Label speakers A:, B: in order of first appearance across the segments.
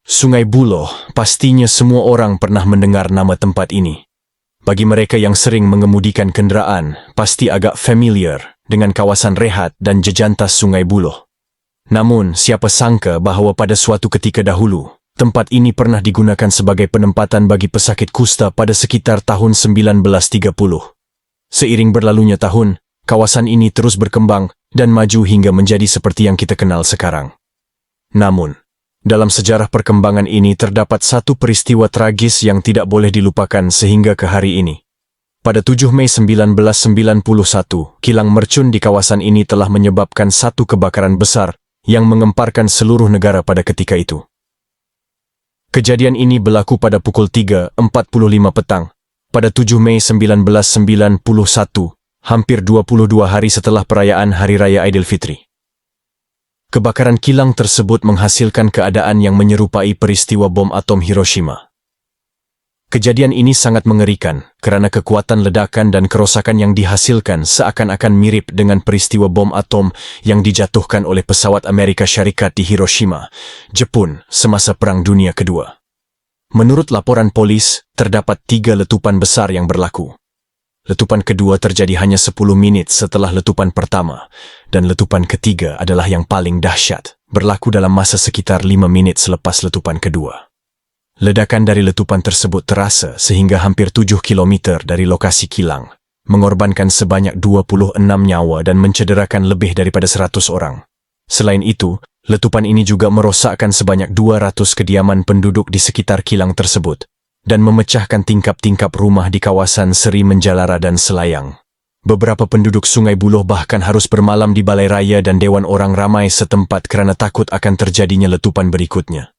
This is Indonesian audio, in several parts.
A: Sungai Buloh, pastinya semua orang pernah mendengar nama tempat ini. Bagi mereka yang sering mengemudikan kenderaan, pasti agak familiar dengan kawasan rehat dan jejantas Sungai Buloh. Namun, siapa sangka bahawa pada suatu ketika dahulu, tempat ini pernah digunakan sebagai penempatan bagi pesakit kusta pada sekitar tahun 1930. Seiring berlalunya tahun, kawasan ini terus berkembang dan maju hingga menjadi seperti yang kita kenal sekarang. Namun, dalam sejarah perkembangan ini terdapat satu peristiwa tragis yang tidak boleh dilupakan sehingga ke hari ini. Pada 7 Mei 1991, kilang mercun di kawasan ini telah menyebabkan satu kebakaran besar yang mengemparkan seluruh negara pada ketika itu. Kejadian ini berlaku pada pukul 3.45 petang, pada 7 Mei 1991, hampir 22 hari setelah perayaan Hari Raya Aidilfitri. Kebakaran kilang tersebut menghasilkan keadaan yang menyerupai peristiwa bom atom Hiroshima. Kejadian ini sangat mengerikan karena kekuatan ledakan dan kerosakan yang dihasilkan seakan-akan mirip dengan peristiwa bom atom yang dijatuhkan oleh pesawat Amerika Syarikat di Hiroshima, Jepun semasa Perang Dunia Kedua. Menurut laporan polis, terdapat 3 letupan besar yang berlaku. Letupan kedua terjadi hanya 10 menit setelah letupan pertama, dan letupan ketiga adalah yang paling dahsyat, berlaku dalam masa sekitar 5 menit selepas letupan kedua. Ledakan dari letupan tersebut terasa sehingga hampir 7 km dari lokasi kilang, mengorbankan sebanyak 26 nyawa dan mencederakan lebih daripada 100 orang. Selain itu, letupan ini juga merosakkan sebanyak 200 kediaman penduduk di sekitar kilang tersebut, dan memecahkan tingkap-tingkap rumah di kawasan Seri Menjalara dan Selayang. Beberapa penduduk Sungai Buloh bahkan harus bermalam di Balai Raya dan Dewan Orang Ramai setempat kerana takut akan terjadinya letupan berikutnya.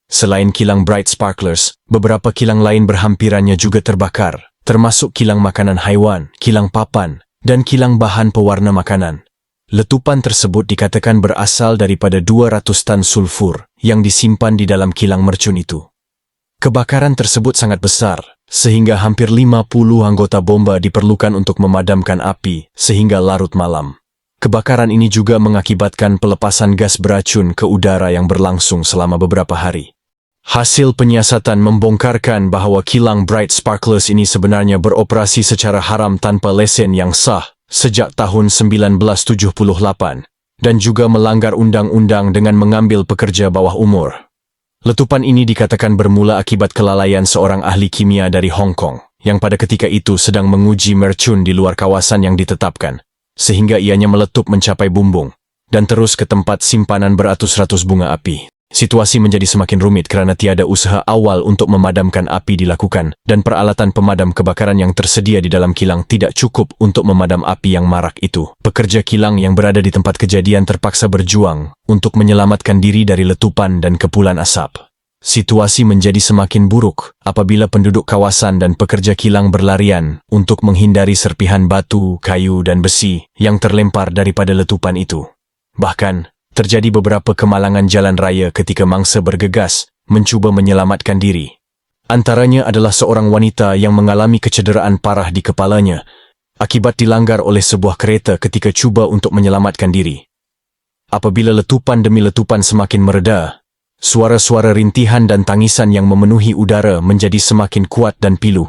A: Selain kilang Bright Sparklers, beberapa kilang lain berhampirannya juga terbakar, termasuk kilang makanan haiwan, kilang papan, dan kilang bahan pewarna makanan. Letupan tersebut dikatakan berasal daripada 200 tan sulfur yang disimpan di dalam kilang mercun itu. Kebakaran tersebut sangat besar, sehingga hampir 50 anggota bomba diperlukan untuk memadamkan api sehingga larut malam. Kebakaran ini juga mengakibatkan pelepasan gas beracun ke udara yang berlangsung selama beberapa hari. Hasil penyiasatan membongkarkan bahawa kilang Bright Sparklers ini sebenarnya beroperasi secara haram tanpa lesen yang sah sejak tahun 1978 dan juga melanggar undang-undang dengan mengambil pekerja bawah umur. Letupan ini dikatakan bermula akibat kelalaian seorang ahli kimia dari Hong Kong, yang pada ketika itu sedang menguji mercun di luar kawasan yang ditetapkan, sehingga ianya meletup mencapai bumbung, dan terus ke tempat simpanan beratus-ratus bunga api. Situasi menjadi semakin rumit kerana tiada usaha awal untuk memadamkan api dilakukan, dan peralatan pemadam kebakaran yang tersedia di dalam kilang tidak cukup untuk memadam api yang marak itu. Pekerja kilang yang berada di tempat kejadian terpaksa berjuang untuk menyelamatkan diri dari letupan dan kepulan asap. Situasi menjadi semakin buruk apabila penduduk kawasan dan pekerja kilang berlarian untuk menghindari serpihan batu, kayu dan besi yang terlempar daripada letupan itu. Bahkan, terjadi beberapa kemalangan jalan raya ketika mangsa bergegas mencuba menyelamatkan diri. Antaranya adalah seorang wanita yang mengalami kecederaan parah di kepalanya akibat dilanggar oleh sebuah kereta ketika cuba untuk menyelamatkan diri. Apabila letupan demi letupan semakin mereda, suara-suara rintihan dan tangisan yang memenuhi udara menjadi semakin kuat dan pilu.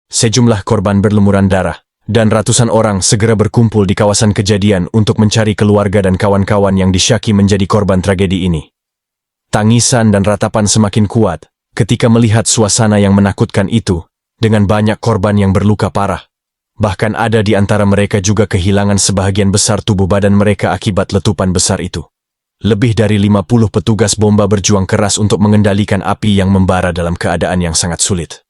A: Sejumlah korban berlumuran darah, dan ratusan orang segera berkumpul di kawasan kejadian untuk mencari keluarga dan kawan-kawan yang disyaki menjadi korban tragedi ini. Tangisan dan ratapan semakin kuat ketika melihat suasana yang menakutkan itu, dengan banyak korban yang berluka parah. Bahkan ada di antara mereka juga kehilangan sebahagian besar tubuh badan mereka akibat letupan besar itu. Lebih dari 50 petugas bomba berjuang keras untuk mengendalikan api yang membara dalam keadaan yang sangat sulit.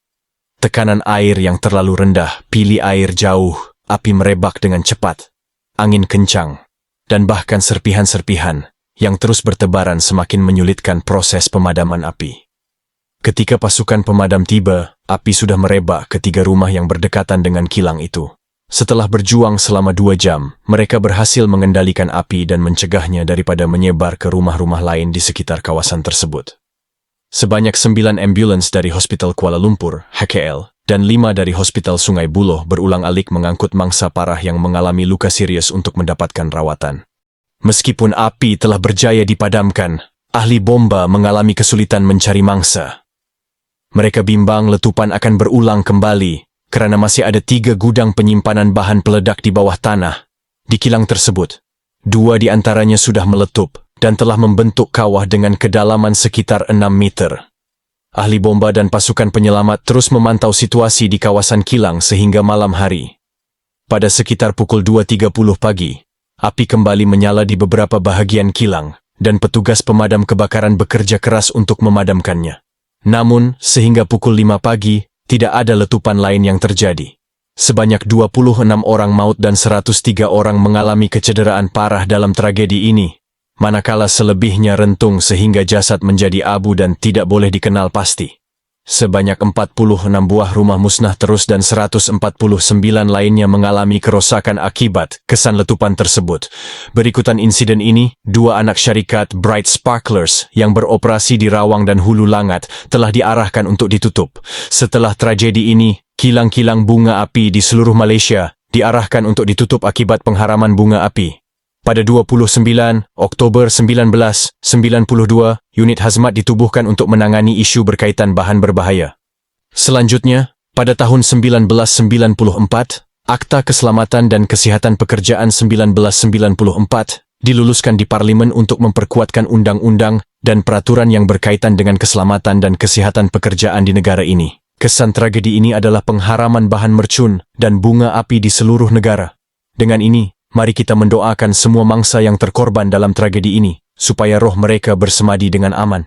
A: Tekanan air yang terlalu rendah, pilih air jauh, api merebak dengan cepat, angin kencang, dan bahkan serpihan-serpihan yang terus bertebaran semakin menyulitkan proses pemadaman api. Ketika pasukan pemadam tiba, api sudah merebak ke 3 rumah yang berdekatan dengan kilang itu. Setelah berjuang selama 2 jam, mereka berhasil mengendalikan api dan mencegahnya daripada menyebar ke rumah-rumah lain di sekitar kawasan tersebut. Sebanyak 9 ambulans dari Hospital Kuala Lumpur, HKL, dan 5 dari Hospital Sungai Buloh berulang-alik mengangkut mangsa parah yang mengalami luka serius untuk mendapatkan rawatan. Meskipun api telah berjaya dipadamkan, ahli bomba mengalami kesulitan mencari mangsa. Mereka bimbang letupan akan berulang kembali kerana masih ada 3 gudang penyimpanan bahan peledak di bawah tanah. Di kilang tersebut, 2 di antaranya sudah meletup dan telah membentuk kawah dengan kedalaman sekitar 6 meter. Ahli bomba dan pasukan penyelamat terus memantau situasi di kawasan kilang sehingga malam hari. Pada sekitar pukul 2.30 pagi, api kembali menyala di beberapa bahagian kilang dan petugas pemadam kebakaran bekerja keras untuk memadamkannya. Namun, sehingga pukul 5 pagi, tidak ada letupan lain yang terjadi. Sebanyak 26 orang maut dan 103 orang mengalami kecederaan parah dalam tragedi ini, manakala selebihnya rentung sehingga jasad menjadi abu dan tidak boleh dikenal pasti. Sebanyak 46 buah rumah musnah terus dan 149 lainnya mengalami kerosakan akibat kesan letupan tersebut. Berikutan insiden ini, 2 anak syarikat Bright Sparklers yang beroperasi di Rawang dan Hulu Langat telah diarahkan untuk ditutup. Setelah tragedi ini, kilang-kilang bunga api di seluruh Malaysia diarahkan untuk ditutup akibat pengharaman bunga api. Pada 29 Oktober 1992, unit hazmat ditubuhkan untuk menangani isu berkaitan bahan berbahaya. Selanjutnya, pada tahun 1994, Akta Keselamatan dan Kesihatan Pekerjaan 1994 diluluskan di Parlimen untuk memperkuatkan undang-undang dan peraturan yang berkaitan dengan keselamatan dan kesihatan pekerjaan di negara ini. Kesan tragedi ini adalah pengharaman bahan mercun dan bunga api di seluruh negara. Dengan ini, mari kita mendoakan semua mangsa yang terkorban dalam tragedi ini, supaya roh mereka bersemadi dengan aman.